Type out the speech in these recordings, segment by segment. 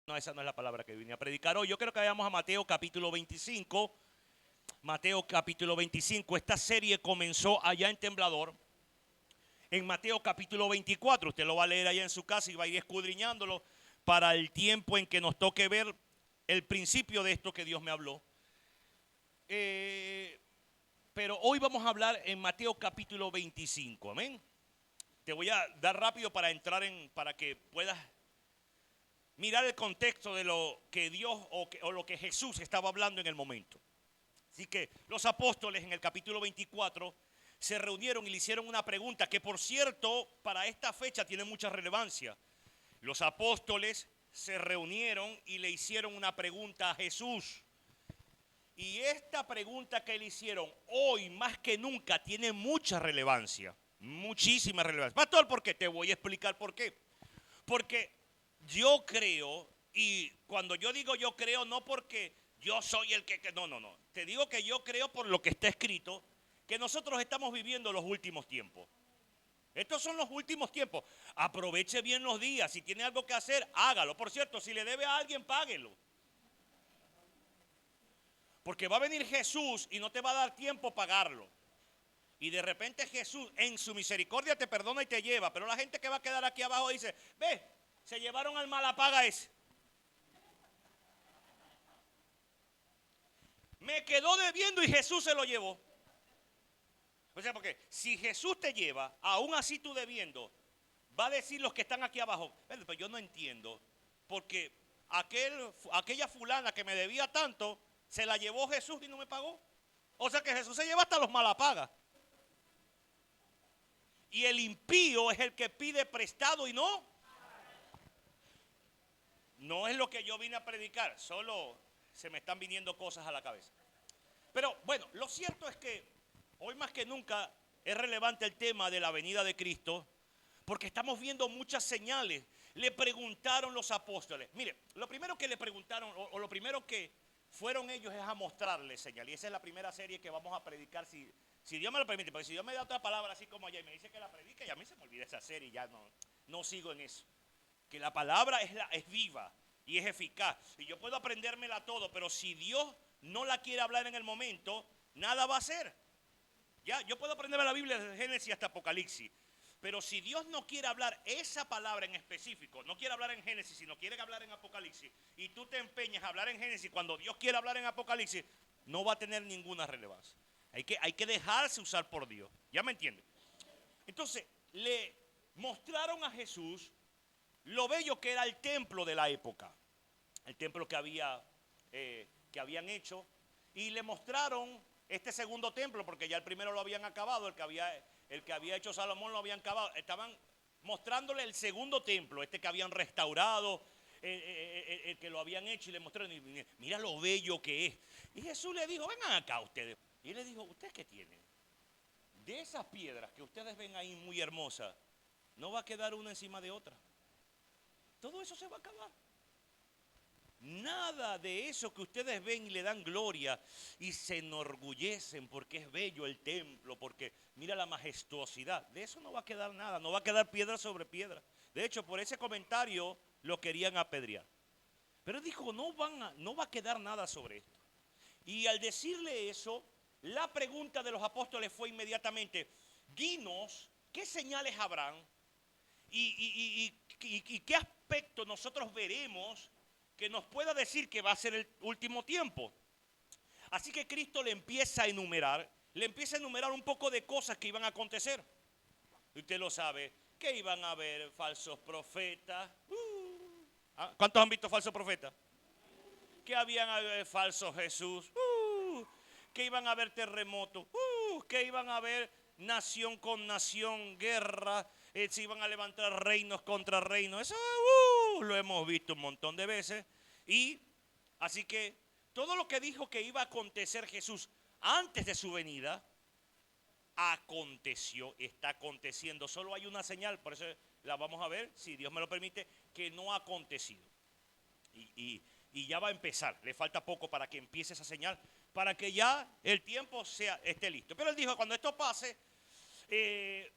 No, esa no es la palabra que vine a predicar hoy. Yo creo que vayamos a Mateo capítulo 25. Mateo capítulo 25. Esta serie comenzó allá en Temblador. En Mateo capítulo 24. Usted lo va a leer allá en su casa y va a ir escudriñándolo para el tiempo en que nos toque ver el principio de esto que Dios me habló. Pero hoy vamos a hablar en Mateo capítulo 25. Amén. Te voy a dar rápido para entrar para que puedas mirar el contexto de lo que Dios o lo que Jesús estaba hablando en el momento. Así que los apóstoles en el capítulo 24 se reunieron y le hicieron una pregunta que, por cierto, para esta fecha tiene mucha relevancia. Los apóstoles se reunieron y le hicieron una pregunta a Jesús. Y esta pregunta que le hicieron hoy más que nunca tiene mucha relevancia, muchísima relevancia. Pastor, ¿por qué? Te voy a explicar por qué. Porque yo creo, y cuando yo digo yo creo, no porque yo soy el que no. Te digo que yo creo por lo que está escrito, que nosotros estamos viviendo los últimos tiempos. Estos son los últimos tiempos. Aproveche bien los días. Si tiene algo que hacer, hágalo. Por cierto, si le debe a alguien, páguelo. Porque va a venir Jesús y no te va a dar tiempo pagarlo. Y de repente Jesús en su misericordia te perdona y te lleva. Pero la gente que va a quedar aquí abajo dice, ve, se llevaron al malapaga ese. Me quedó debiendo y Jesús se lo llevó. O sea, porque si Jesús te lleva, aún así tú debiendo, va a decir los que están aquí abajo, pero yo no entiendo, porque aquella fulana que me debía tanto, se la llevó Jesús y no me pagó. O sea que Jesús se lleva hasta los malapagas. Y el impío es el que pide prestado y no. No es lo que yo vine a predicar, solo se me están viniendo cosas a la cabeza. Pero bueno, lo cierto es que hoy más que nunca es relevante el tema de la venida de Cristo, porque estamos viendo muchas señales. Le preguntaron los apóstoles. Mire, lo primero que le preguntaron, o lo primero que fueron ellos es a mostrarle señal. Y esa es la primera serie que vamos a predicar, si Dios me lo permite. Porque si Dios me da otra palabra así como allá y me dice que la predique, ya a mí se me olvida esa serie y ya no sigo en eso. Que la palabra es viva y es eficaz. Y yo puedo aprendérmela todo, pero si Dios no la quiere hablar en el momento, nada va a hacer. Ya, yo puedo aprenderme la Biblia desde Génesis hasta Apocalipsis. Pero si Dios no quiere hablar esa palabra en específico, no quiere hablar en Génesis, sino quiere hablar en Apocalipsis, y tú te empeñas a hablar en Génesis cuando Dios quiere hablar en Apocalipsis, no va a tener ninguna relevancia. Hay que dejarse usar por Dios. ¿Ya me entienden? Entonces, le mostraron a Jesús lo bello que era el templo de la época, el templo que habían hecho, y le mostraron este segundo templo, porque ya el primero lo habían acabado, el que había hecho Salomón lo habían acabado. Estaban mostrándole el segundo templo, este que habían restaurado, el que lo habían hecho, y le mostraron, y mira lo bello que es. Y Jesús le dijo, vengan acá ustedes. Y él le dijo, ¿ustedes qué tienen? De esas piedras que ustedes ven ahí muy hermosas, no va a quedar una encima de otra. Todo eso se va a acabar. Nada de eso que ustedes ven y le dan gloria y se enorgullecen porque es bello el templo, porque mira la majestuosidad. De eso no va a quedar nada, no va a quedar piedra sobre piedra. De hecho, por ese comentario lo querían apedrear. Pero dijo, no va a quedar nada sobre esto. Y al decirle eso, la pregunta de los apóstoles fue inmediatamente, dinos, ¿qué señales habrán? ¿Y qué aspecto nosotros veremos que nos pueda decir que va a ser el último tiempo? Así que Cristo le empieza a enumerar un poco de cosas que iban a acontecer. Usted lo sabe, que iban a haber falsos profetas. ¿Cuántos han visto falsos profetas? Que habían a haber falsos Jesús. Que iban a haber terremotos. Que iban a haber nación con nación, guerra. Se iban a levantar reinos contra reinos. Eso lo hemos visto un montón de veces. Y así que todo lo que dijo que iba a acontecer Jesús antes de su venida, aconteció, está aconteciendo. Solo hay una señal, por eso la vamos a ver, si Dios me lo permite, que no ha acontecido. Y ya va a empezar, le falta poco para que empiece esa señal, para que ya el tiempo esté listo. Pero él dijo, cuando esto pase,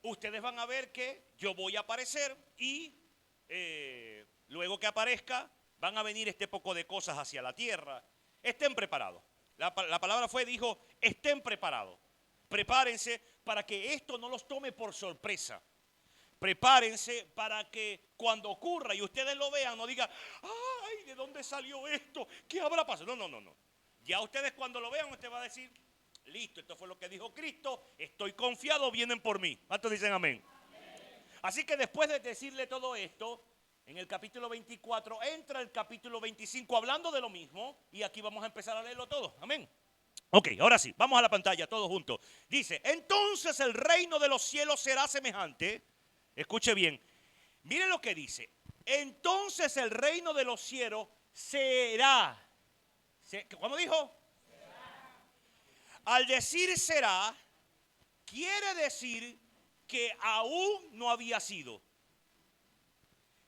ustedes van a ver que yo voy a aparecer y luego que aparezca van a venir este poco de cosas hacia la tierra. Estén preparados. La palabra dijo, estén preparados. Prepárense para que esto no los tome por sorpresa. Prepárense para que cuando ocurra y ustedes lo vean, no digan, ay, ¿de dónde salió esto? ¿Qué habrá pasado? No. Ya ustedes cuando lo vean, usted va a decir, listo, esto fue lo que dijo Cristo, estoy confiado, vienen por mí. ¿Cuántos dicen amén? Así que después de decirle todo esto, en el capítulo 24 entra el capítulo 25 hablando de lo mismo y aquí vamos a empezar a leerlo todo. Amén. Ok, ahora sí, vamos a la pantalla todos juntos. Dice, entonces el reino de los cielos será semejante. Escuche bien, miren lo que dice. Entonces el reino de los cielos será. ¿Cómo dijo? Será. Al decir será, quiere decir que aún no había sido.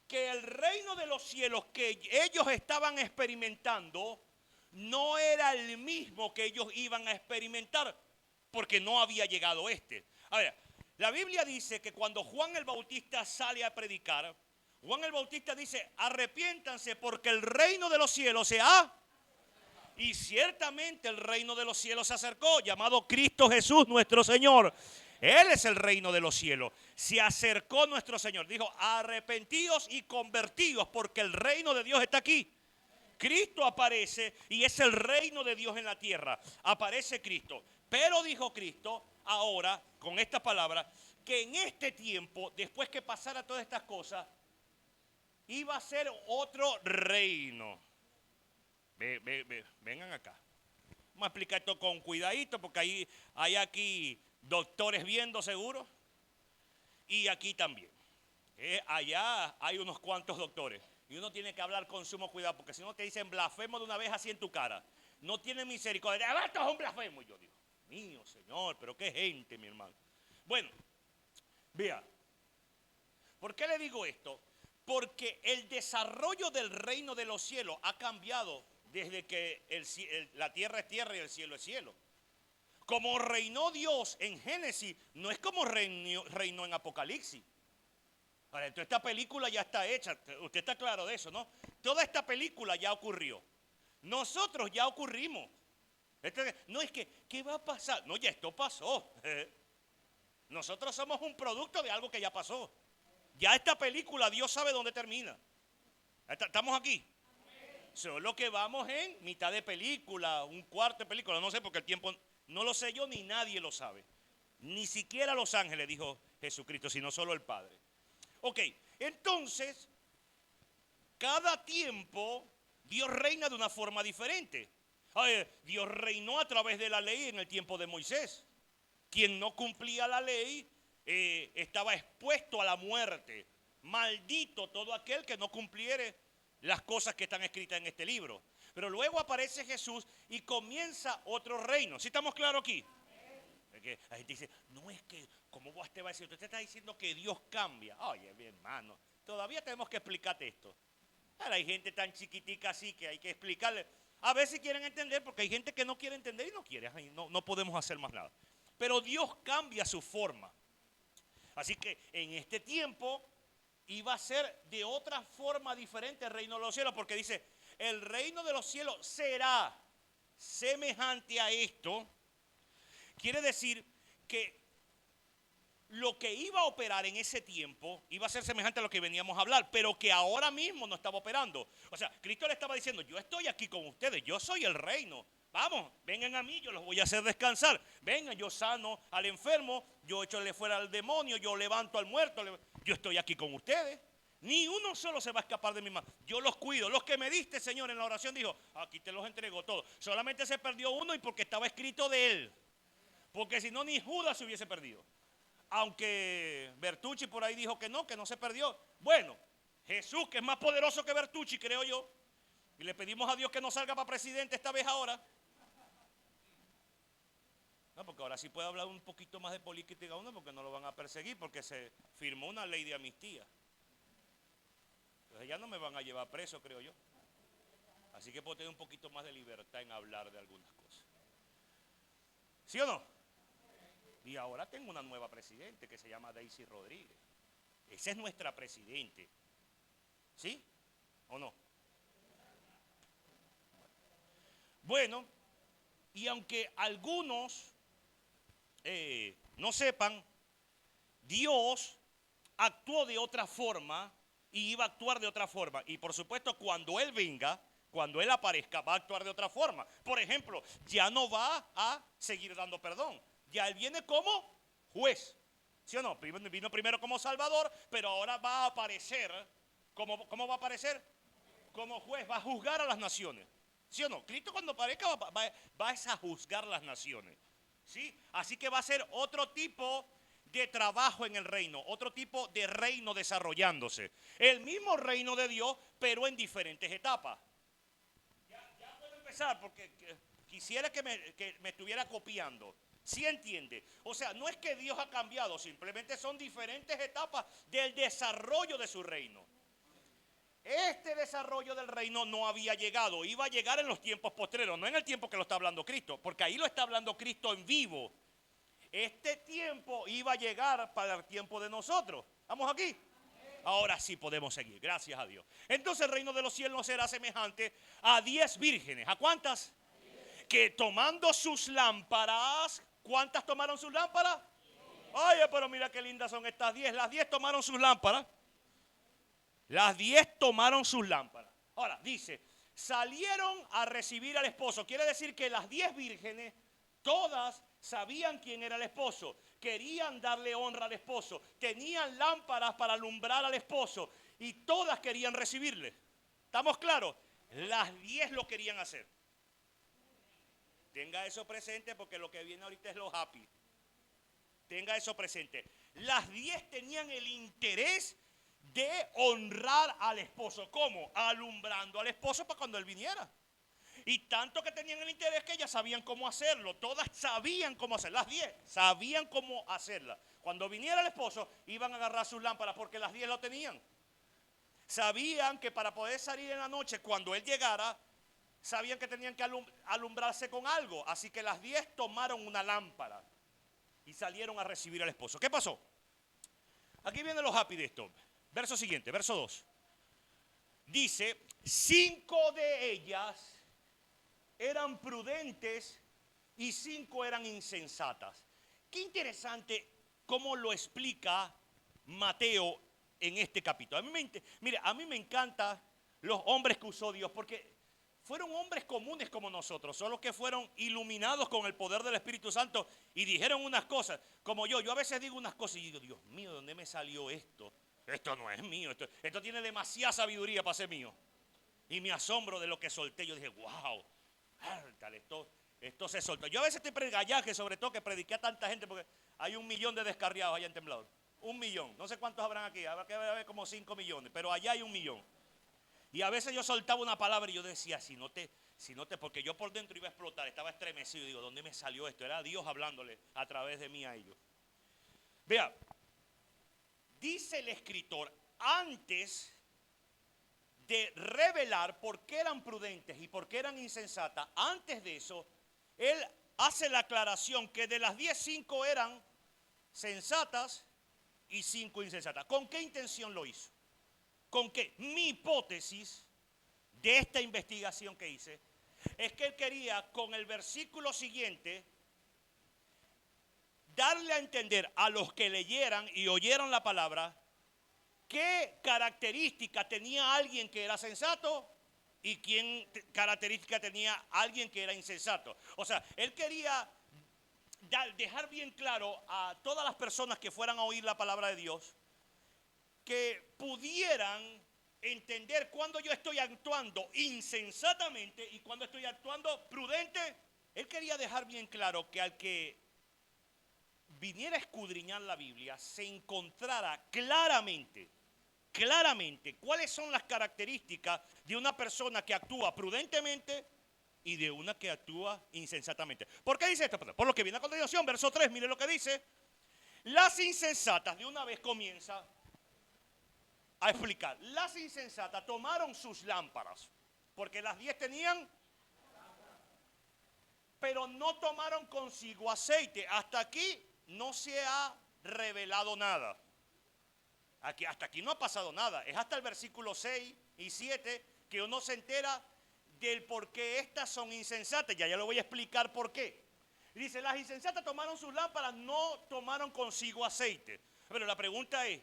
Que el reino de los cielos que ellos estaban experimentando no era el mismo que ellos iban a experimentar, porque no había llegado este. A ver, la Biblia dice que cuando Juan el Bautista sale a predicar, Juan el Bautista dice, arrepiéntanse porque el reino de los cielos se ha... Y ciertamente el reino de los cielos se acercó, llamado Cristo Jesús nuestro Señor. Él es el reino de los cielos. Se acercó nuestro Señor. Dijo, arrepentíos y convertíos porque el reino de Dios está aquí. Cristo aparece y es el reino de Dios en la tierra. Aparece Cristo. Pero dijo Cristo, ahora, con esta palabra, que en este tiempo, después que pasara todas estas cosas, iba a ser otro reino. Vengan acá. Vamos a explicar esto con cuidadito porque hay aquí doctores viendo seguro. Y aquí también. Allá hay unos cuantos doctores. Y uno tiene que hablar con sumo cuidado porque si no te dicen blasfemo de una vez así en tu cara. No tiene misericordia. Esto es un blasfemo. Y yo digo, mío, Señor, pero qué gente, mi hermano. Bueno, vea. ¿Por qué le digo esto? Porque el desarrollo del reino de los cielos ha cambiado desde que la tierra es tierra y el cielo es cielo. Como reinó Dios en Génesis, no es como reinó en Apocalipsis. Ahora, entonces esta película ya está hecha, usted está claro de eso, ¿no? Toda esta película ya ocurrió. Nosotros ya ocurrimos. No es que, ¿qué va a pasar? No, ya esto pasó. Nosotros somos un producto de algo que ya pasó. Ya esta película, Dios sabe dónde termina. ¿Estamos aquí? Solo que vamos en mitad de película, un cuarto de película, no sé porque el tiempo no lo sé yo ni nadie lo sabe. Ni siquiera los ángeles, dijo Jesucristo, sino solo el Padre. Ok, entonces, cada tiempo Dios reina de una forma diferente. Dios reinó a través de la ley en el tiempo de Moisés. Quien no cumplía la ley estaba expuesto a la muerte. Maldito todo aquel que no cumpliere las cosas que están escritas en este libro. Pero luego aparece Jesús y comienza otro reino. ¿Sí estamos claros aquí? Porque la gente dice, no es que, ¿cómo usted va a decir? Usted está diciendo que Dios cambia. Oye, mi hermano, todavía tenemos que explicarte esto. Ahora hay gente tan chiquitica así que hay que explicarle. A ver si quieren entender, porque hay gente que no quiere entender y no quiere. No podemos hacer más nada. Pero Dios cambia su forma. Así que en este tiempo iba a ser de otra forma diferente el reino de los cielos, porque dice, el reino de los cielos será semejante a esto. Quiere decir que lo que iba a operar en ese tiempo iba a ser semejante a lo que veníamos a hablar, pero que ahora mismo no estaba operando. O sea, Cristo le estaba diciendo, yo estoy aquí con ustedes, yo soy el reino. Vamos, vengan a mí, yo los voy a hacer descansar. Vengan, yo sano al enfermo, yo échole fuera al demonio, yo levanto al muerto. Yo estoy aquí con ustedes. Ni uno solo se va a escapar de mi mano. Yo los cuido. Los que me diste, Señor, en la oración dijo, aquí te los entrego todos. Solamente se perdió uno y porque estaba escrito de él. Porque si no, ni Judas se hubiese perdido. Aunque Bertucci por ahí dijo que no se perdió. Bueno, Jesús, que es más poderoso que Bertucci, creo yo. Y le pedimos a Dios que no salga para presidente esta vez ahora. No, porque ahora sí puede hablar un poquito más de política uno porque no lo van a perseguir porque se firmó una ley de amnistía. Entonces ya no me van a llevar preso, creo yo. Así que puedo tener un poquito más de libertad en hablar de algunas cosas. ¿Sí o no? Y ahora tengo una nueva presidente que se llama Daisy Rodríguez. Esa es nuestra presidente. ¿Sí o no? Bueno, y aunque algunos no sepan, Dios actuó de otra forma y iba a actuar de otra forma. Y por supuesto, cuando Él venga, cuando Él aparezca, va a actuar de otra forma. Por ejemplo, ya no va a seguir dando perdón. Ya Él viene como juez. ¿Sí o no? Vino primero como Salvador, pero ahora va a aparecer. ¿Cómo va a aparecer? Como juez, va a juzgar a las naciones. ¿Sí o no? Cristo cuando aparezca va a juzgar las naciones. ¿Sí? Así que va a ser otro tipo de trabajo en el reino, otro tipo de reino desarrollándose. El mismo reino de Dios, pero en diferentes etapas. Ya puedo empezar porque quisiera que me estuviera copiando. ¿Sí entiende? O sea, no es que Dios ha cambiado, simplemente son diferentes etapas del desarrollo de su reino. Este desarrollo del reino no había llegado, iba a llegar en los tiempos postreros, no en el tiempo que lo está hablando Cristo, porque ahí lo está hablando Cristo en vivo. Este tiempo iba a llegar para el tiempo de nosotros. ¿Estamos aquí? Ahora sí podemos seguir, gracias a Dios. Entonces el reino de los cielos será semejante a 10 vírgenes. ¿A cuántas? Que tomando sus lámparas, ¿cuántas tomaron sus lámparas? Oye, pero mira qué lindas son estas 10. Las 10 tomaron sus lámparas. Las 10 tomaron sus lámparas. Ahora, dice, salieron a recibir al esposo. Quiere decir que las 10 vírgenes, todas sabían quién era el esposo. Querían darle honra al esposo. Tenían lámparas para alumbrar al esposo. Y todas querían recibirle. ¿Estamos claros? Las 10 lo querían hacer. Tenga eso presente porque lo que viene ahorita es lo happy. Tenga eso presente. Las 10 tenían el interés de honrar al esposo. ¿Cómo? Alumbrando al esposo para cuando él viniera. Y tanto que tenían el interés que ellas sabían cómo hacerlo. Todas sabían cómo hacerlo. Las 10 sabían cómo hacerla. Cuando viniera el esposo iban a agarrar sus lámparas porque las 10 lo tenían. Sabían que para poder salir en la noche cuando él llegara, sabían que tenían que alumbrarse con algo. Así que las 10 tomaron una lámpara y salieron a recibir al esposo. ¿Qué pasó? Aquí viene lo happy de esto. Verso siguiente, verso 2. Dice, 5 de ellas eran prudentes y 5 eran insensatas. Qué interesante cómo lo explica Mateo en este capítulo. A mí me encantan los hombres que usó Dios porque fueron hombres comunes como nosotros, solo que fueron iluminados con el poder del Espíritu Santo y dijeron unas cosas, como yo a veces digo unas cosas y digo, Dios mío, ¿de dónde me salió esto? Esto no es mío, esto tiene demasiada sabiduría para ser mío. Y me asombro de lo que solté, yo dije, wow, esto se soltó. Yo a veces estoy predicando, sobre todo que prediqué a tanta gente, porque hay 1 millón de descarriados allá en Temblador. 1 millón, no sé cuántos habrán aquí, habrá como 5 millones, pero allá hay 1 millón. Y a veces yo soltaba una palabra y yo decía, porque yo por dentro iba a explotar, estaba estremecido. Digo, ¿dónde me salió esto? Era Dios hablándole a través de mí a ellos. Vea, dice el escritor, antes de revelar por qué eran prudentes y por qué eran insensatas, antes de eso, él hace la aclaración que de las 10, 5 eran sensatas y 5 insensatas. ¿Con qué intención lo hizo? ¿Con qué? Mi hipótesis de esta investigación que hice es que él quería con el versículo siguiente darle a entender a los que leyeran y oyeran la palabra qué característica tenía alguien que era sensato y qué característica tenía alguien que era insensato. O sea, él quería dejar bien claro a todas las personas que fueran a oír la palabra de Dios que pudieran entender cuando yo estoy actuando insensatamente y cuando estoy actuando prudente. Él quería dejar bien claro que al que viniera a escudriñar la Biblia se encontrara claramente cuáles son las características de una persona que actúa prudentemente y de una que actúa insensatamente. ¿Por qué dice esto? Por lo que viene a continuación, verso 3, mire lo que dice. Las insensatas, de una vez comienza a explicar. Las insensatas tomaron sus lámparas, porque las 10 tenían, pero no tomaron consigo aceite. Hasta aquí no se ha revelado nada. Hasta aquí no ha pasado nada. Es hasta el versículo 6 y 7 que uno se entera del por qué estas son insensatas. Ya lo voy a explicar por qué. Dice, las insensatas tomaron sus lámparas, no tomaron consigo aceite. Pero la pregunta es,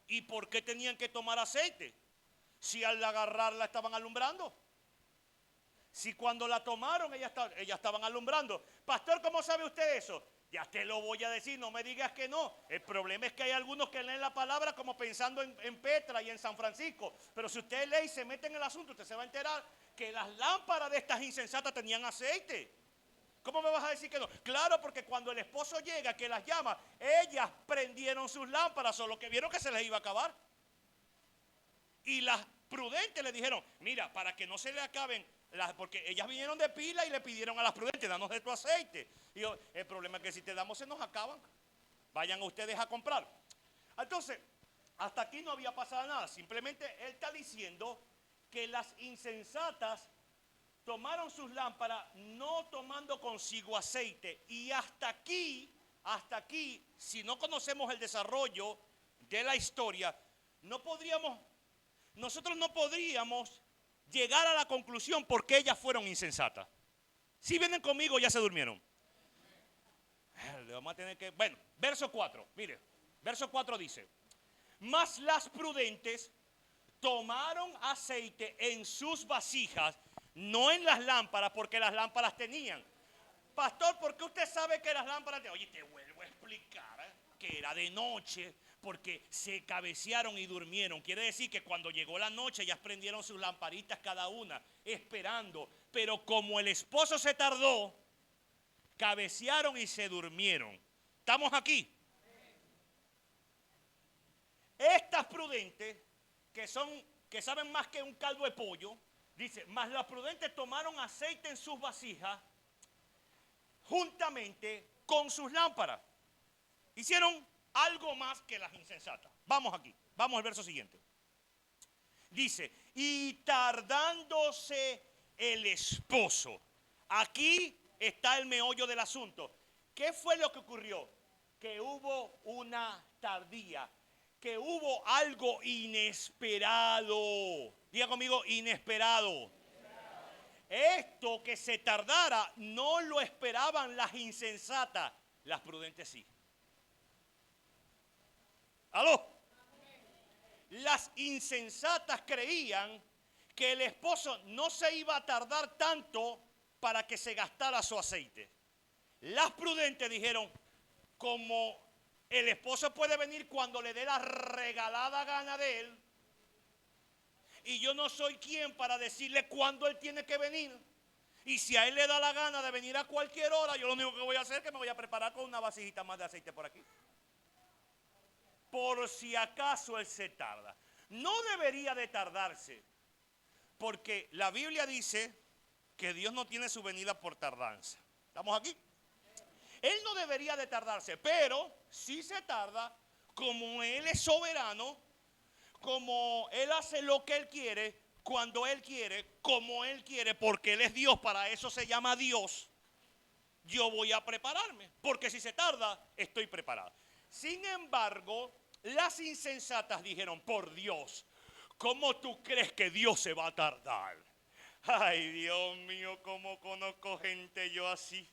¿y por qué tenían que tomar aceite? Si al agarrarla estaban alumbrando. Si cuando la tomaron ellas estaban alumbrando. Pastor, ¿cómo sabe usted eso? Ya te lo voy a decir, no me digas que no. El problema es que hay algunos que leen la palabra como pensando en Petra y en San Francisco. Pero si usted lee y se mete en el asunto, usted se va a enterar que las lámparas de estas insensatas tenían aceite. ¿Cómo me vas a decir que no? Claro, porque cuando el esposo llega, que las llama, ellas prendieron sus lámparas, solo que vieron que se les iba a acabar. Y las prudentes le dijeron, mira, para que no se le acaben, porque ellas vinieron de pila y le pidieron a las prudentes, danos de tu aceite. Y yo, el problema es que si te damos se nos acaban. Vayan ustedes a comprar. Entonces, hasta aquí no había pasado nada. Simplemente él está diciendo que las insensatas tomaron sus lámparas no tomando consigo aceite. Y hasta aquí, si no conocemos el desarrollo de la historia, nosotros no podríamos llegar a la conclusión por qué ellas fueron insensatas. Si vienen conmigo, ya se durmieron. Le vamos a tener que... Bueno, verso 4, mire, verso 4 dice, mas las prudentes tomaron aceite en sus vasijas, no en las lámparas, porque las lámparas tenían. Pastor, ¿por qué usted sabe que las lámparas tenían? Oye, te vuelvo a explicar que era de noche, porque se cabecearon y durmieron. Quiere decir que cuando llegó la noche, ellas prendieron sus lamparitas cada una, esperando. Pero como el esposo se tardó, cabecearon y se durmieron. ¿Estamos aquí? Estas prudentes, que saben más que un caldo de pollo, dice, mas las prudentes tomaron aceite en sus vasijas juntamente con sus lámparas. Hicieron algo más que las insensatas. Vamos aquí, vamos al verso siguiente. Dice, y tardándose el esposo. Aquí está el meollo del asunto. ¿Qué fue lo que ocurrió? Que hubo una tardía, que hubo algo inesperado. Diga conmigo, inesperado. Esto que se tardara no lo esperaban las insensatas, las prudentes sí. ¿Aló? Las insensatas creían que el esposo no se iba a tardar tanto para que se gastara su aceite. Las prudentes dijeron, como el esposo puede venir cuando le dé la regalada gana de él, y yo no soy quien para decirle cuándo él tiene que venir. Y si a él le da la gana de venir a cualquier hora, yo lo único que voy a hacer es que me voy a preparar con una vasijita más de aceite por aquí. Por si acaso él se tarda. No debería de tardarse, porque la Biblia dice que Dios no tiene su venida por tardanza. ¿Estamos aquí? Él no debería de tardarse, pero si se tarda, como Él es soberano, como Él hace lo que Él quiere, cuando Él quiere, como Él quiere, porque Él es Dios, para eso se llama Dios, yo voy a prepararme, porque si se tarda, estoy preparado. Sin embargo, las insensatas dijeron, por Dios, ¿cómo tú crees que Dios se va a tardar? Ay, Dios mío, cómo conozco gente yo así,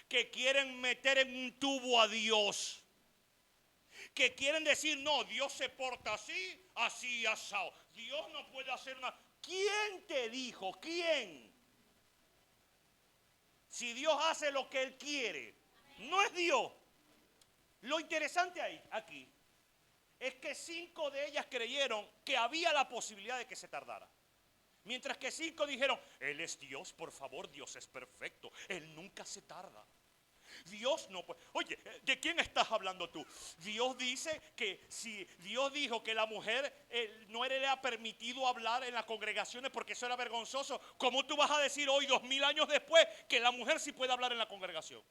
que quieren meter en un tubo a Dios, que quieren decir, no, Dios se porta así, así, asado. Dios no puede hacer nada. ¿Quién te dijo? ¿Quién? Si Dios hace lo que Él quiere, no es Dios. Lo interesante aquí es que 5 de ellas creyeron que había la posibilidad de que se tardara. Mientras que 5 dijeron, Él es Dios, por favor, Dios es perfecto, Él nunca se tarda. Dios no puede. Oye, ¿de quién estás hablando tú? Dios dice que si Dios dijo que la mujer no le ha permitido hablar en las congregaciones porque eso era vergonzoso, ¿cómo tú vas a decir hoy, 2000 años después, que la mujer sí puede hablar en la congregación?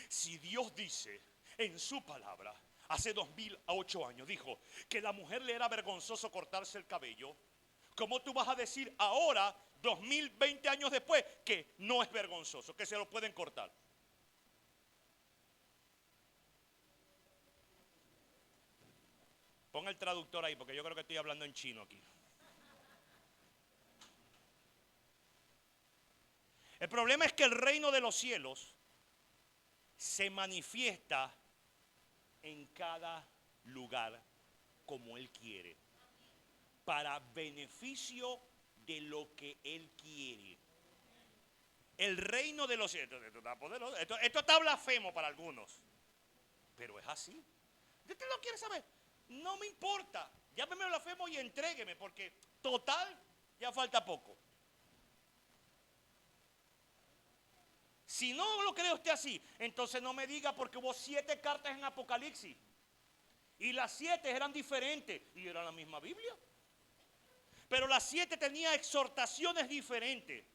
Si Dios dice en su palabra, hace 2008 años, dijo que la mujer le era vergonzoso cortarse el cabello, ¿cómo tú vas a decir ahora, 2020 años después, que no es vergonzoso, que se lo pueden cortar? Ponga el traductor ahí porque yo creo que estoy hablando en chino aquí. El problema es que el reino de los cielos se manifiesta en cada lugar como Él quiere, para beneficio de lo que Él quiere. El reino de los cielos, esto está poderoso, esto está blasfemo para algunos, pero es así. ¿Usted lo quiere saber? No me importa, llámeme blasfemo y entrégueme, porque total, ya falta poco. Si no lo cree usted así, entonces no me diga, porque hubo 7 cartas en Apocalipsis y las 7 eran diferentes y era la misma Biblia, pero las 7 tenían exhortaciones diferentes.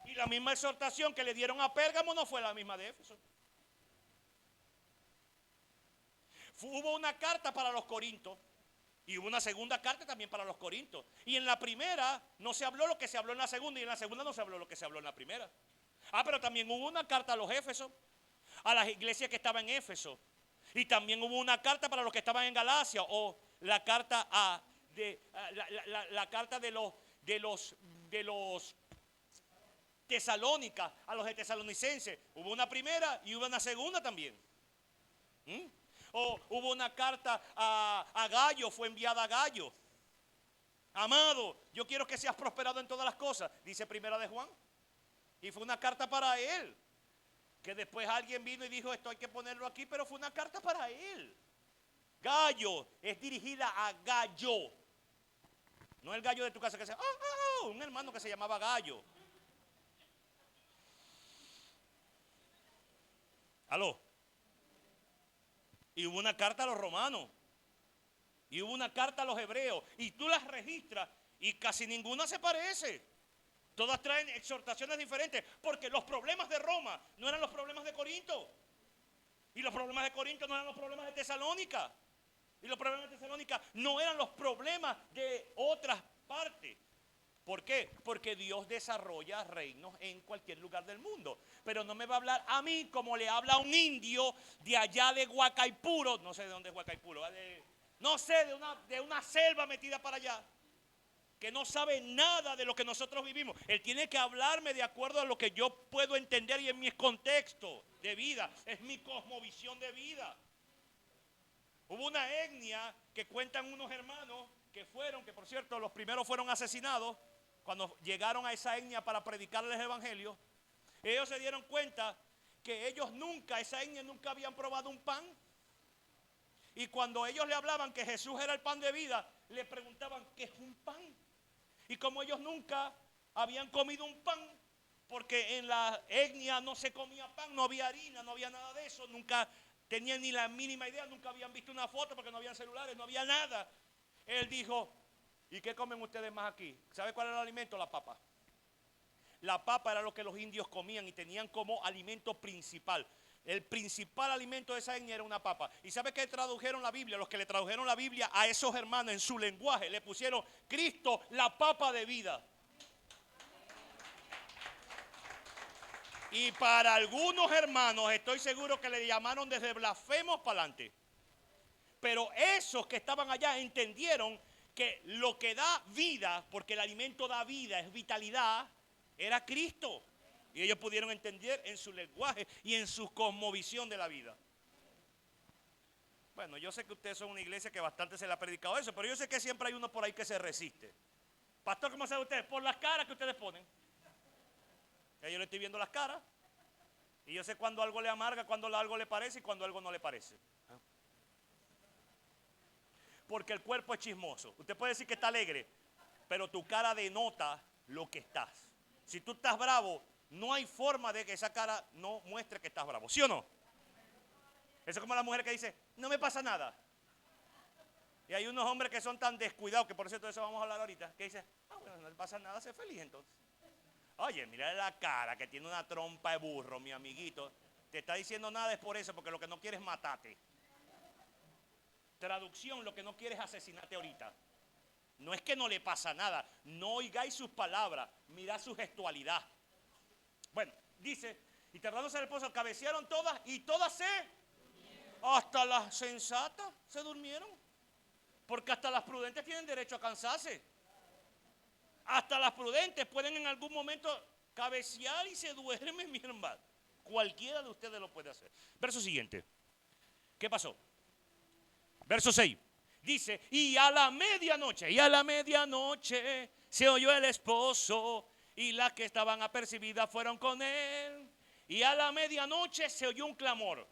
Y la misma exhortación que le dieron a Pérgamo no fue la misma de Éfeso. Hubo una carta para los Corintios y hubo una segunda carta también para los Corintios. Y en la primera no se habló lo que se habló en la segunda, y en la segunda no se habló lo que se habló en la primera. Pero también hubo una carta a los Éfesos, a las iglesias que estaban en Éfeso. Y también hubo una carta para los que estaban en Galacia, o la carta la carta de los Tesalónicas, a los de Tesalonicenses. Hubo una primera y hubo una segunda también. O hubo una carta a Gallo, fue enviada a Gallo. Amado, yo quiero que seas prosperado en todas las cosas, dice primera de Juan. Y fue una carta para él, que después alguien vino y dijo, esto hay que ponerlo aquí, pero fue una carta para él. Gallo es dirigida a Gallo, no el gallo de tu casa que se un hermano que se llamaba Gallo. Aló. Y hubo una carta a los romanos. Y hubo una carta a los hebreos. Y tú las registras y casi ninguna se parece. Todas traen exhortaciones diferentes. Porque los problemas de Roma no eran los problemas de Corinto. Y los problemas de Corinto no eran los problemas de Tesalónica. Y los problemas de Tesalónica no eran los problemas de otras partes. ¿Por qué? Porque Dios desarrolla reinos en cualquier lugar del mundo. Pero no me va a hablar a mí como le habla a un indio de allá de Huacaipuro. No sé de dónde es Huacaipuro. No sé, de una selva metida para allá. Que no sabe nada de lo que nosotros vivimos. Él tiene que hablarme de acuerdo a lo que yo puedo entender y en mi contexto de vida. Es mi cosmovisión de vida. Hubo una etnia que cuentan unos hermanos que por cierto, los primeros fueron asesinados. Cuando llegaron a esa etnia para predicarles el evangelio, ellos se dieron cuenta que esa etnia nunca habían probado un pan. Y cuando ellos le hablaban que Jesús era el pan de vida, le preguntaban, ¿qué es un pan? Y como ellos nunca habían comido un pan, porque en la etnia no se comía pan, no había harina, no había nada de eso, nunca tenían ni la mínima idea, nunca habían visto una foto porque no habían celulares, no había nada. Él dijo, ¿y qué comen ustedes más aquí? ¿Sabe cuál era el alimento? La papa. La papa era lo que los indios comían y tenían como alimento principal. El principal alimento de esa etnia era una papa. ¿Y sabe qué tradujeron la Biblia? Los que le tradujeron la Biblia a esos hermanos en su lenguaje, le pusieron Cristo, la papa de vida. Y para algunos hermanos estoy seguro que le llamaron desde blasfemos para adelante. Pero esos que estaban allá entendieron que lo que da vida, porque el alimento da vida, es vitalidad, era Cristo. Y ellos pudieron entender en su lenguaje y en su cosmovisión de la vida. Bueno, yo sé que ustedes son una iglesia que bastante se le ha predicado eso, pero yo sé que siempre hay uno por ahí que se resiste. Pastor, ¿cómo sabe ustedes? Por las caras que ustedes ponen. Ya yo le estoy viendo las caras. Y yo sé cuando algo le amarga, cuando algo le parece y cuando algo no le parece. Porque el cuerpo es chismoso. Usted puede decir que está alegre, pero tu cara denota lo que estás. Si tú estás bravo, no hay forma de que esa cara no muestre que estás bravo. ¿Sí o no? Eso es como la mujer que dice, no me pasa nada. Y hay unos hombres que son tan descuidados, que por cierto de eso vamos a hablar ahorita, que dicen, bueno, no le pasa nada, sé feliz entonces. Oye, mira la cara que tiene una trompa de burro, mi amiguito. Te está diciendo nada es por eso, porque lo que no quiere es matarte. Traducción, lo que no quiere es asesinarte ahorita. No es que no le pasa nada, no oigáis sus palabras, mirad su gestualidad. Bueno, dice, y tardándose en el pozo, cabecearon todas y todas se... Hasta las sensatas se durmieron. Porque hasta las prudentes tienen derecho a cansarse. Hasta las prudentes pueden en algún momento cabecear y se duermen, mi hermano. Cualquiera de ustedes lo puede hacer. Verso siguiente. ¿Qué pasó? Verso 6. Dice, y a la medianoche se oyó el esposo y las que estaban apercibidas fueron con él. Y a la medianoche se oyó un clamor.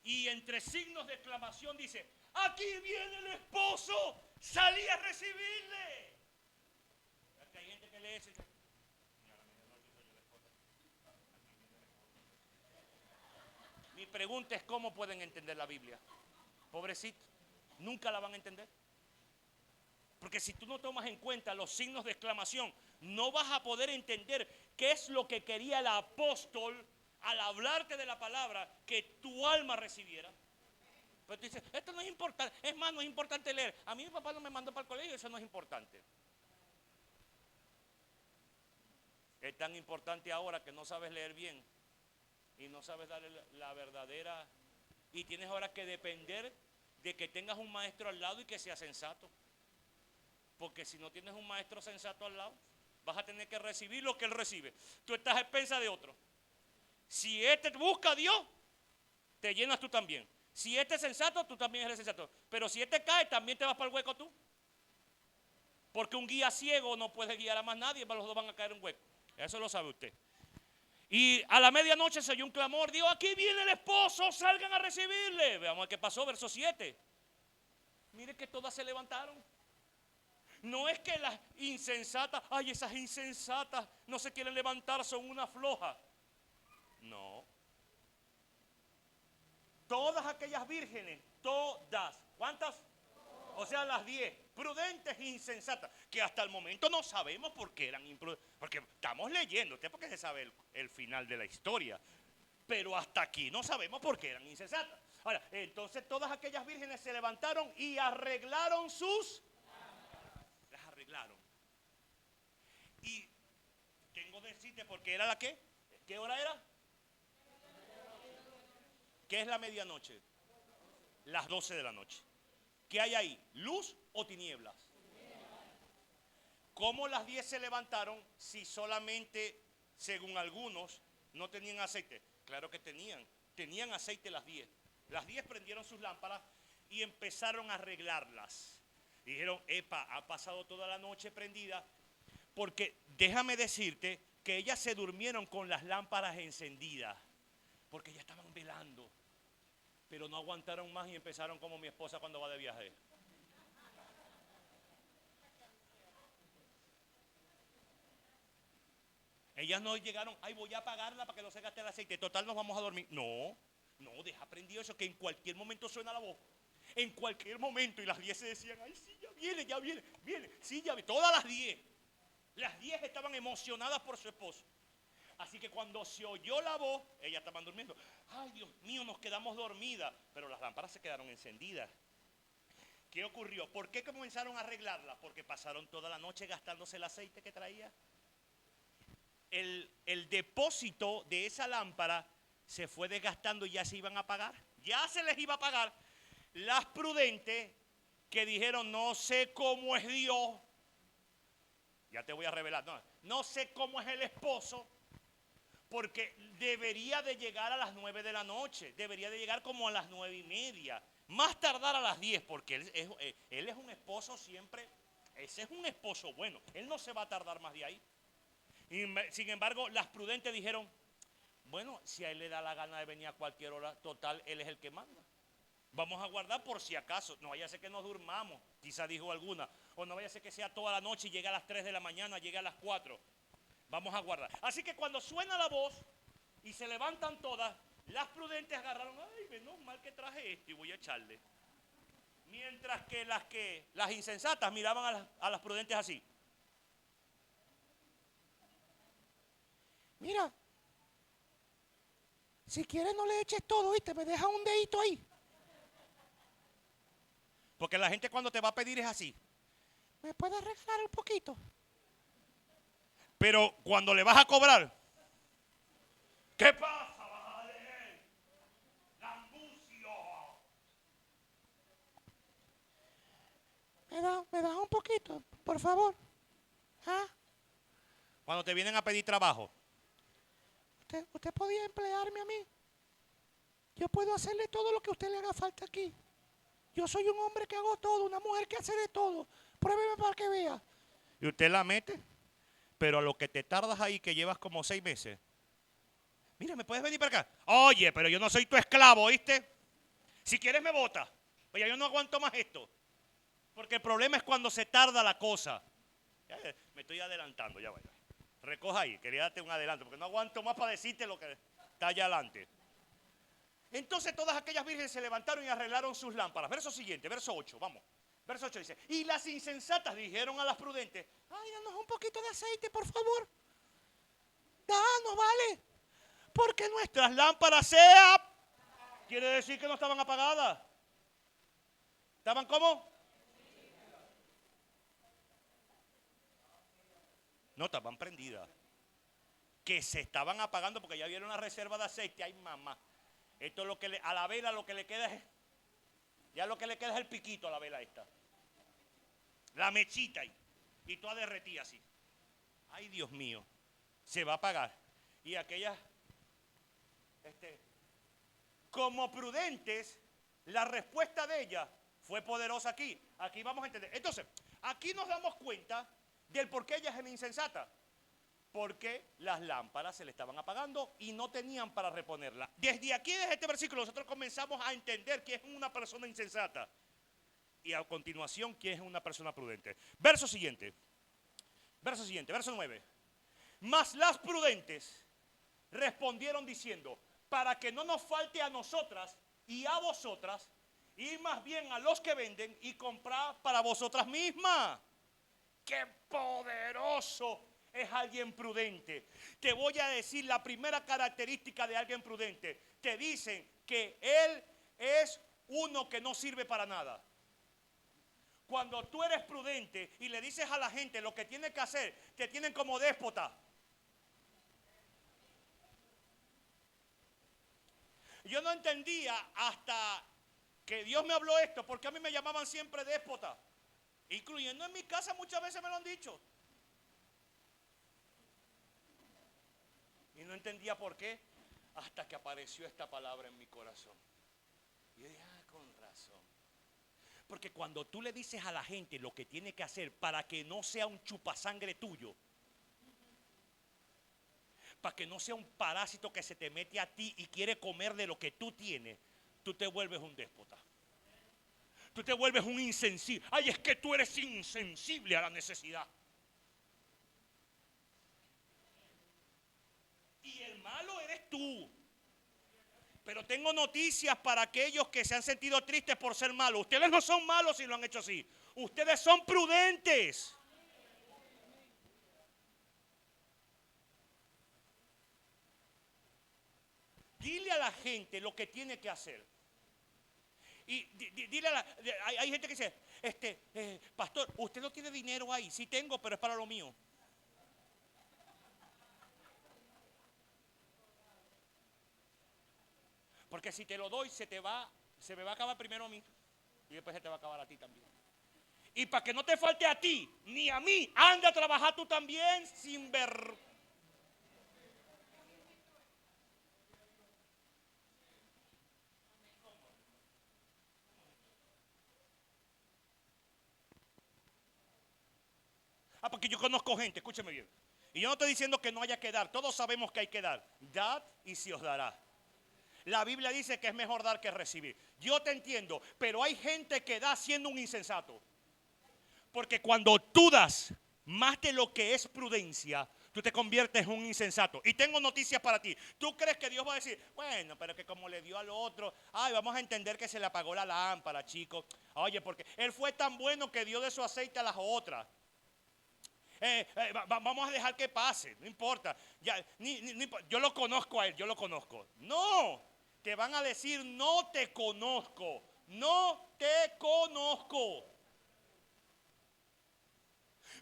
Y entre signos de exclamación dice, aquí viene el esposo, salí a recibirle. Porque hay gente que lee eso y dice, mi pregunta es cómo pueden entender la Biblia. Pobrecito, nunca la van a entender. Porque si tú no tomas en cuenta los signos de exclamación, no vas a poder entender qué es lo que quería el apóstol al hablarte de la palabra que tu alma recibiera. Pero tú dices, esto no es importante. Es más, no es importante leer. A mí mi papá no me mandó para el colegio, eso no es importante. Es tan importante ahora que no sabes leer bien y no sabes darle la verdadera. Y tienes ahora que depender de que tengas un maestro al lado y que sea sensato. Porque si no tienes un maestro sensato al lado, vas a tener que recibir lo que él recibe. Tú estás a expensas de otro. Si este busca a Dios, te llenas tú también. Si este es sensato, tú también eres sensato. Pero si este cae, también te vas para el hueco tú. Porque un guía ciego no puede guiar a más nadie, pero los dos van a caer en un hueco. Eso lo sabe usted. Y a la medianoche se oyó un clamor. Dios, aquí viene el esposo, salgan a recibirle. Veamos qué pasó, verso 7. Mire que todas se levantaron. No es que las insensatas, ay, esas insensatas no se quieren levantar, son una floja. No. Todas aquellas vírgenes, todas. ¿Cuántas? O sea, las 10, prudentes e insensatas, que hasta el momento no sabemos por qué eran imprudentes. Porque estamos leyendo, usted porque se sabe el final de la historia. Pero hasta aquí no sabemos por qué eran insensatas. Ahora, entonces todas aquellas vírgenes se levantaron y arreglaron sus... Las arreglaron. Y tengo que decirte porque era la qué. ¿Qué hora era? ¿Qué es la medianoche? Las 12 de la noche. ¿Qué hay ahí? ¿Luz o tinieblas? ¿Cómo las 10 se levantaron si solamente, según algunos, no tenían aceite? Claro que tenían aceite las 10. Las 10 prendieron sus lámparas y empezaron a arreglarlas. Dijeron, epa, ha pasado toda la noche prendida, porque déjame decirte que ellas se durmieron con las lámparas encendidas, porque ya estaban velando. Pero no aguantaron más y empezaron como mi esposa cuando va de viaje. Ellas no llegaron, ay, voy a apagarla para que no se gaste el aceite. Total, nos vamos a dormir. No, deja prendido eso, que en cualquier momento suena la voz. En cualquier momento. Y las 10 se decían, ay, sí, ya viene, sí, ya viene. Todas las 10. Las 10 estaban emocionadas por su esposo. Así que cuando se oyó la voz, ellas estaban durmiendo. Ay, Dios mío, nos quedamos dormidas. Pero las lámparas se quedaron encendidas. ¿Qué ocurrió? ¿Por qué comenzaron a arreglarlas? Porque pasaron toda la noche gastándose el aceite que traía. El depósito de esa lámpara se fue desgastando y ya se iban a apagar. Ya se les iba a apagar. Las prudentes que dijeron, no sé cómo es Dios. Ya te voy a revelar. No sé cómo es el esposo. Porque debería de llegar a las 9 de la noche. Debería de llegar como a las 9:30. Más tardar a las 10. Porque él es un esposo siempre. Ese es un esposo bueno. Él no se va a tardar más de ahí. Y, sin embargo, las prudentes dijeron, bueno, si a él le da la gana de venir a cualquier hora, total, él es el que manda. Vamos a guardar por si acaso. No vaya a ser que nos durmamos. Quizá dijo alguna. O no vaya a ser que sea toda la noche y llegue a las 3 de la mañana, llegue a las 4. Vamos a guardar. Así que cuando suena la voz y se levantan todas, las prudentes agarraron, ay, menos mal que traje esto y voy a echarle. Mientras que las insensatas miraban a las prudentes así. Mira, si quieres no le eches todo, ¿viste? Me deja un dedito ahí. Porque la gente cuando te va a pedir es así. ¿Me puedes arreglar un poquito? Pero cuando le vas a cobrar, ¿qué pasa? Vas a leer. Lambucio. ¿Me das un poquito, por favor? ¿Ah? Cuando te vienen a pedir trabajo. Usted podía emplearme a mí. Yo puedo hacerle todo lo que a usted le haga falta aquí. Yo soy un hombre que hago todo, una mujer que hace de todo. Pruébeme para que vea. Y usted la mete, pero a lo que te tardas ahí, que llevas como 6 meses. Mira, ¿me puedes venir para acá? Oye, pero yo no soy tu esclavo, ¿oíste? Si quieres me bota. Oye, yo no aguanto más esto. Porque el problema es cuando se tarda la cosa. Ya, me estoy adelantando, ya vaya. Recoja ahí, quería darte un adelanto, porque no aguanto más para decirte lo que está allá adelante. Entonces todas aquellas vírgenes se levantaron y arreglaron sus lámparas. Verso siguiente, verso 8, vamos. Verso 8 dice, y las insensatas dijeron a las prudentes, Ay, danos un poquito de aceite, por favor. Danos, vale. porque nuestras lámparas sean. Quiere decir que no estaban apagadas. ¿Estaban cómo? No, estaban prendidas. Que se estaban apagando porque ya vieron una reserva de aceite. Ay, mamá. Esto es lo que a la vela lo que le queda es. Ya lo que le queda es el piquito a la vela esta. La mechita ahí. Y toda derretida así. Ay, Dios mío. Se va a apagar. Y aquellas. Como prudentes, la respuesta de ella fue poderosa aquí. Aquí vamos a entender. Entonces, aquí nos damos cuenta del por qué ella es insensata. Porque las lámparas se le estaban apagando y no tenían para reponerla. Desde aquí, desde este versículo, nosotros comenzamos a entender que es una persona insensata. Y a continuación, quién es una persona prudente. Verso siguiente, verso 9. Mas las prudentes respondieron diciendo, para que no nos falte a nosotras y a vosotras, ir más bien a los que venden y comprar para vosotras mismas. ¡Qué poderoso es alguien prudente! Te voy a decir la primera característica de alguien prudente. Te dicen que él es uno que no sirve para nada. Cuando tú eres prudente y le dices a la gente lo que tiene que hacer, te tienen como déspota. Yo no entendía hasta que Dios me habló esto, porque a mí me llamaban siempre déspota. Incluyendo en mi casa muchas veces me lo han dicho. Y no entendía por qué hasta que apareció esta palabra en mi corazón. Y yo dije, con razón. Porque cuando tú le dices a la gente lo que tiene que hacer para que no sea un chupasangre tuyo, para que no sea un parásito que se te mete a ti y quiere comer de lo que tú tienes, tú te vuelves un déspota. Tú te vuelves un insensible. Ay, es que tú eres insensible a la necesidad. Y el malo eres tú. Pero tengo noticias para aquellos que se han sentido tristes por ser malos. Ustedes no son malos si lo han hecho así. Ustedes son prudentes. Dile a la gente lo que tiene que hacer. Y dile a hay gente que dice, pastor, usted no tiene dinero ahí. Sí tengo, pero es para lo mío. Porque si te lo doy, se me va a acabar primero a mí. Y después se te va a acabar a ti también. Y para que no te falte a ti, ni a mí, anda a trabajar tú también sin ver. Porque yo conozco gente, escúcheme bien. Y yo no estoy diciendo que no haya que dar. Todos sabemos que hay que dar. Dad y se os dará. La Biblia dice que es mejor dar que recibir. Yo te entiendo, pero hay gente que da siendo un insensato. Porque cuando tú das más de lo que es prudencia, tú te conviertes en un insensato. Y tengo noticias para ti. ¿Tú crees que Dios va a decir, bueno, pero que como le dio al otro, ay, vamos a entender que se le apagó la lámpara, chicos? Oye, porque él fue tan bueno que dio de su aceite a las otras. Vamos a dejar que pase, no importa. Ya, yo lo conozco a él, yo lo conozco. No, te van a decir, no te conozco, no te conozco.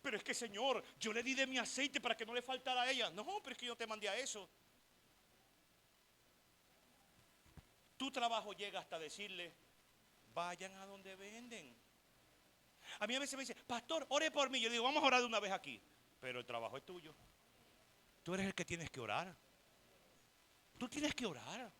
Pero es que, Señor, yo le di de mi aceite para que no le faltara a ella. No, pero es que yo te mandé a eso. Tu trabajo llega hasta decirle, vayan a donde venden. A mí a veces me dice, pastor, ore por mí. Yo digo, vamos a orar de una vez aquí. Pero el trabajo es tuyo. Tú eres el que tienes que orar. Tú tienes que orar.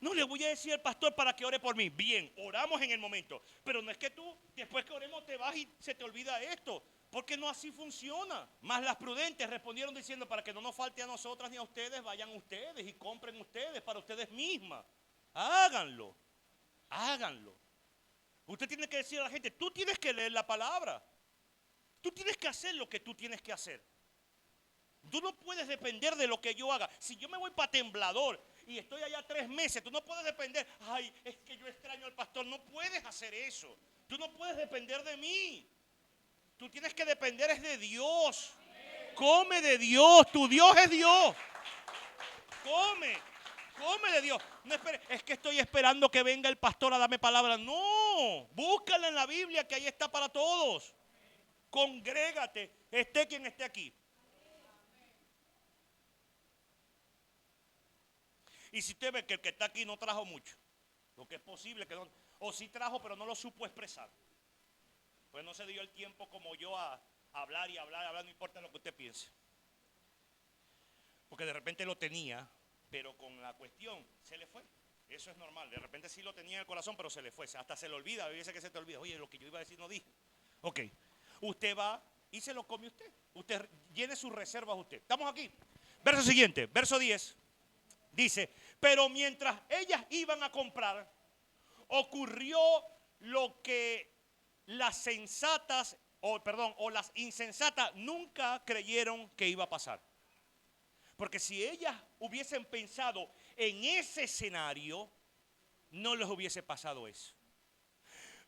No le voy a decir al pastor para que ore por mí. Bien, oramos en el momento. Pero no es que tú, después que oremos, te vas y se te olvida esto. Porque no así funciona. Más las prudentes respondieron diciendo, para que no nos falte a nosotras ni a ustedes, vayan ustedes y compren ustedes para ustedes mismas. Háganlo. Háganlo. Usted tiene que decir a la gente, tú tienes que leer la palabra. Tú tienes que hacer lo que tú tienes que hacer. Tú no puedes depender de lo que yo haga. Si yo me voy para Temblador y estoy allá 3 meses, tú no puedes depender. Ay, es que yo extraño al pastor. No puedes hacer eso. Tú no puedes depender de mí. Tú tienes que depender es de Dios. Come de Dios. Tu Dios es Dios. Come de Dios. No espere, es que estoy esperando que venga el pastor a darme palabra. No, búscala en la Biblia que ahí está para todos. Congrégate, esté quien esté aquí. Y si usted ve que el que está aquí no trajo mucho, lo que es posible que no, o sí trajo pero no lo supo expresar, pues no se dio el tiempo como yo a hablar y hablar, no importa lo que usted piense. Porque de repente lo tenía, pero con la cuestión se le fue. Eso es normal, de repente sí lo tenía en el corazón, pero se le fue, hasta se le olvida, a veces que se te olvida, oye, lo que yo iba a decir no dije. Ok, usted va y se lo come usted, usted llene sus reservas usted. ¿Estamos aquí? Verso siguiente, verso 10. Dice, pero mientras ellas iban a comprar, ocurrió lo que las sensatas, o las insensatas nunca creyeron que iba a pasar. Porque si ellas hubiesen pensado en ese escenario, no les hubiese pasado eso.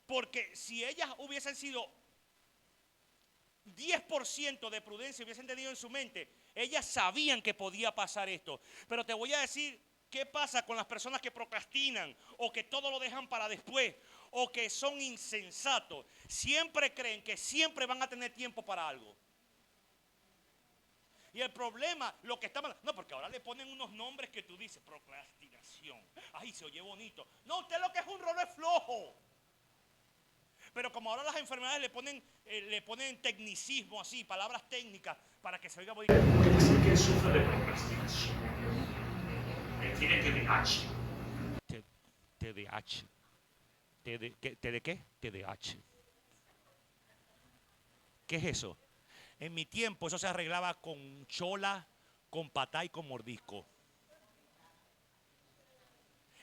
Porque si ellas hubiesen sido 10% de prudencia, hubiesen tenido en su mente, ellas sabían que podía pasar esto. Pero te voy a decir qué pasa con las personas que procrastinan o que todo lo dejan para después o que son insensatos. Siempre creen que siempre van a tener tiempo para algo. Y el problema, lo que está mal, no, porque ahora le ponen unos nombres que tú dices, procrastinación. Ay, se oye bonito. No, usted lo que es un rolo es flojo. Pero como ahora las enfermedades le ponen tecnicismo así, palabras técnicas, para que se oiga bonito. Puede decir que él sufre de procrastinación. Él tiene TDAH. TDAH. ¿TD qué? TDAH. ¿Qué es eso? En mi tiempo eso se arreglaba con chola, con patá y con mordisco.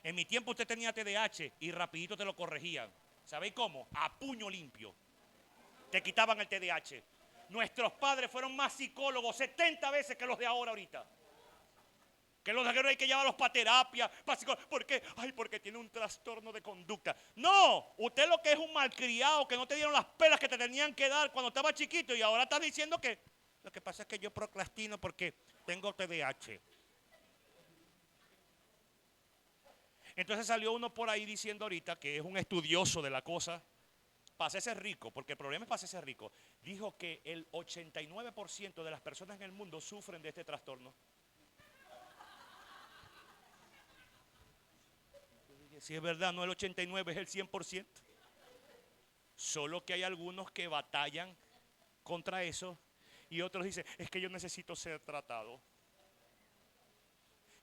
En mi tiempo usted tenía TDAH y rapidito te lo corregían. ¿Sabéis cómo? A puño limpio. Te quitaban el TDAH. Nuestros padres fueron más psicólogos 70 veces que los de ahorita. Que los de ahora hay que llevarlos para terapia, para psicólogos. ¿Por qué? Ay, porque tiene un trastorno de conducta. No, usted lo que es un malcriado, que no te dieron las pelas que te tenían que dar cuando estaba chiquito y ahora estás diciendo que lo que pasa es que yo procrastino porque tengo TDAH. Entonces salió uno por ahí diciendo ahorita que es un estudioso de la cosa, para hacerse rico, porque el problema es para hacerse rico. Dijo que el 89% de las personas en el mundo sufren de este trastorno. Si es verdad, no el 89, es el 100%. Solo que hay algunos que batallan contra eso y otros dicen, es que yo necesito ser tratado.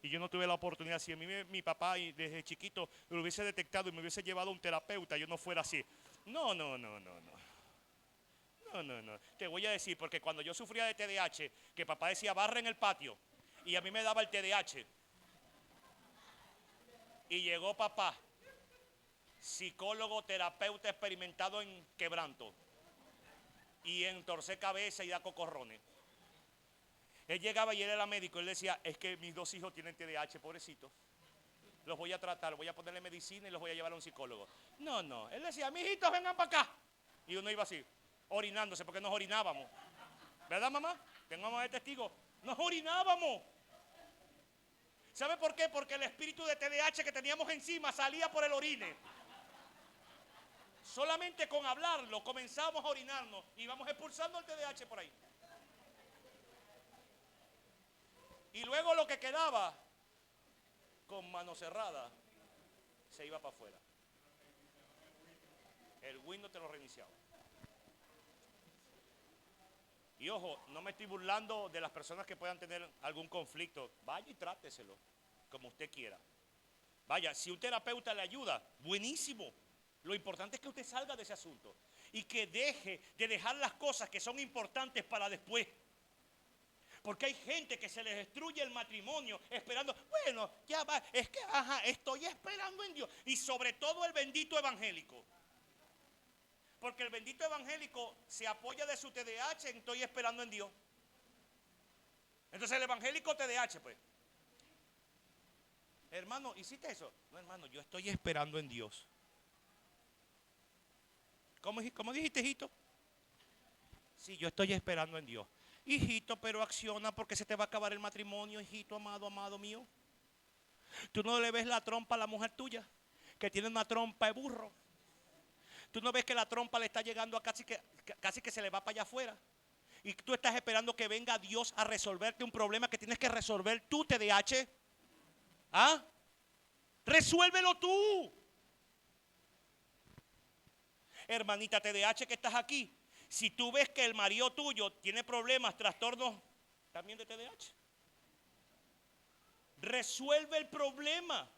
Y yo no tuve la oportunidad. Si a mí mi papá desde chiquito lo hubiese detectado y me hubiese llevado a un terapeuta, yo no fuera así. No. Te voy a decir, porque cuando yo sufría de TDAH, que papá decía barra en el patio y a mí me daba el TDAH. Y llegó papá, psicólogo, terapeuta experimentado en quebranto y en torcer cabeza y da cocorrones. Él llegaba y él era médico, él decía, es que mis 2 hijos tienen TDAH, pobrecitos. Los voy a tratar, voy a ponerle medicina y los voy a llevar a un psicólogo. No, él decía, mis hijitos vengan para acá. Y uno iba así, orinándose, porque nos orinábamos. ¿Verdad, mamá? Tengamos de testigo, nos orinábamos. ¿Sabe por qué? Porque el espíritu de TDAH que teníamos encima salía por el orine. Solamente con hablarlo comenzamos a orinarnos y íbamos expulsando el TDAH por ahí. Y luego lo que quedaba, con mano cerrada, se iba para afuera. El Windows te lo reiniciaba. Y ojo, no me estoy burlando de las personas que puedan tener algún conflicto. Vaya y tráteselo, como usted quiera. Vaya, si un terapeuta le ayuda, buenísimo. Lo importante es que usted salga de ese asunto y que deje de dejar las cosas que son importantes para después. Porque hay gente que se les destruye el matrimonio esperando, bueno, ya va, es que, estoy esperando en Dios. Y sobre todo el bendito evangélico. Porque el bendito evangélico se apoya de su TDAH en estoy esperando en Dios. Entonces el evangélico TDAH, pues. Hermano, ¿hiciste eso? No, hermano, yo estoy esperando en Dios. ¿Cómo dijiste, hijito? Sí, yo estoy esperando en Dios. Hijito, pero acciona porque se te va a acabar el matrimonio, hijito amado, amado mío. Tú no le ves la trompa a la mujer tuya, que tiene una trompa de burro. Tú no ves que la trompa le está llegando a casi que se le va para allá afuera. Y tú estás esperando que venga Dios a resolverte un problema que tienes que resolver tú, TDAH. ¿Ah? Resuélvelo tú. Hermanita TDAH que estás aquí. Si tú ves que el marido tuyo tiene problemas, trastornos también de TDAH, resuelve el problema.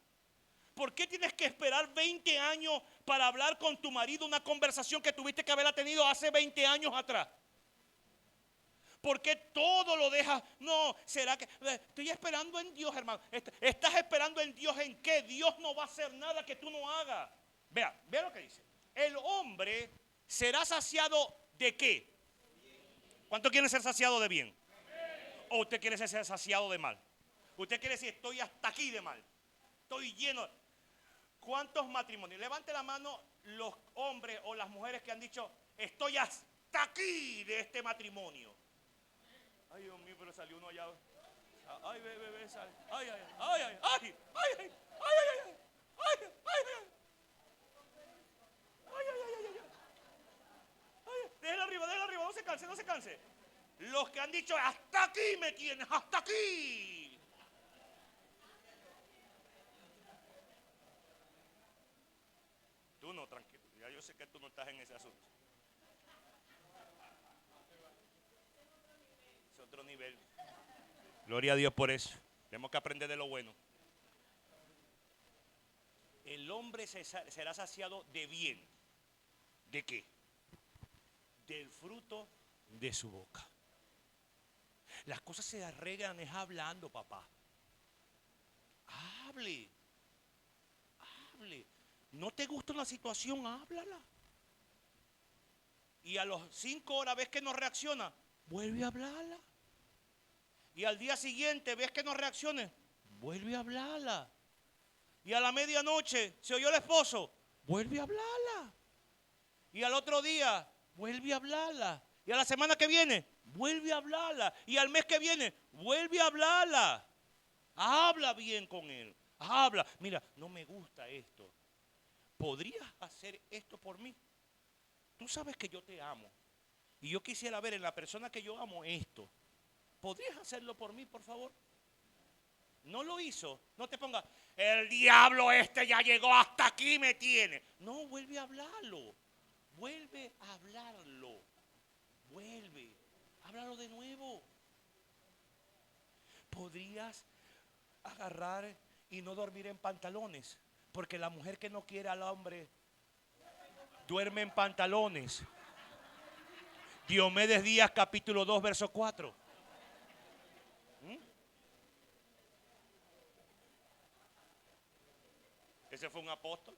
¿Por qué tienes que esperar 20 años para hablar con tu marido una conversación que tuviste que haberla tenido hace 20 años atrás? ¿Por qué todo lo dejas? No, será que estoy esperando en Dios, hermano. ¿Estás esperando en Dios en qué? Dios no va a hacer nada que tú no hagas. Vea lo que dice. El hombre será saciado ¿de qué? ¿Cuánto quiere ser saciado de bien? ¿O usted quiere ser saciado de mal? Usted quiere decir, estoy hasta aquí de mal. Estoy lleno. ¿Cuántos matrimonios? Levante la mano los hombres o las mujeres que han dicho, estoy hasta aquí de este matrimonio. Ay, Dios mío, pero salió uno allá. Ay, bebé, sale. Ay, ay, ay, ay, ay, ay, ay, ay, ay, ay, ay, ay. Déjelo arriba, no se canse, no se canse. Los que han dicho, hasta aquí me tienes, hasta aquí. Tú no, tranquilo, ya yo sé que tú no estás en ese asunto. Es otro nivel. Gloria a Dios por eso. Tenemos que aprender de lo bueno. El hombre será saciado de bien. ¿De qué? Del fruto de su boca. Las cosas se arreglan es hablando, papá. Hable. No te gusta una situación, háblala. Y a los 5 horas ves que no reacciona, vuelve a hablarla. Y al día siguiente ves que no reaccione, vuelve a hablarla. Y a la medianoche se oyó el esposo, vuelve a hablarla. Y al otro día, vuelve a hablarla. Y a la semana que viene, vuelve a hablarla. Y al mes que viene, vuelve a hablarla. Habla bien con él. Habla. Mira, no me gusta esto. ¿Podrías hacer esto por mí? Tú sabes que yo te amo. Y yo quisiera ver en la persona que yo amo esto. ¿Podrías hacerlo por mí, por favor? No lo hizo. No te pongas, el diablo este ya llegó hasta aquí me tiene. No, vuelve a hablarlo. Vuelve a hablarlo. Vuelve. Háblalo de nuevo. ¿Podrías agarrar y no dormir en pantalones? Porque la mujer que no quiere al hombre duerme en pantalones. Diomedes Díaz, capítulo 2, verso 4. Ese fue un apóstol.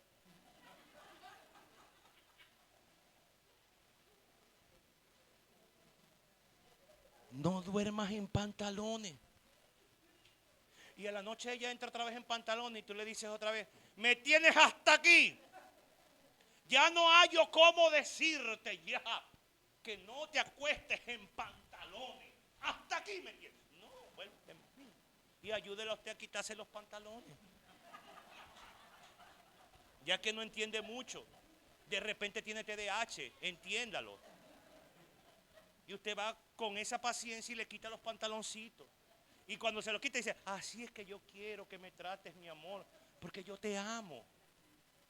No duermas en pantalones. Y a la noche ella entra otra vez en pantalones y tú le dices otra vez, me tienes hasta aquí. Ya no hallo cómo decirte ya que no te acuestes en pantalones. Hasta aquí me tienes. No, bueno, y ayúdele a usted a quitarse los pantalones. Ya que no entiende mucho. De repente tiene TDAH, entiéndalo. Y usted va con esa paciencia y le quita los pantaloncitos. Y cuando se los quita dice, así es que yo quiero que me trates, mi amor, porque yo te amo.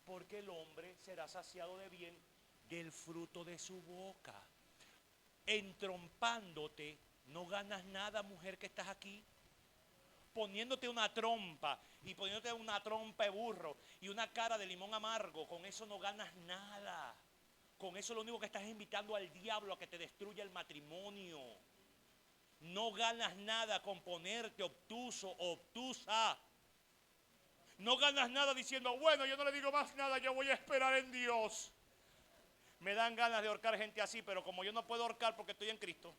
Porque el hombre será saciado de bien del fruto de su boca. entrompándote, no ganas nada, mujer que estás aquí. Poniéndote una trompa y poniéndote una trompa de burro y una cara de limón amargo, con eso no ganas nada. Con eso lo único que estás invitando al diablo a que te destruya el matrimonio. No ganas nada con ponerte obtuso o obtusa. No ganas nada diciendo, bueno, yo no le digo más nada, yo voy a esperar en Dios. Me dan ganas de ahorcar gente así, pero como yo no puedo ahorcar porque estoy en Cristo,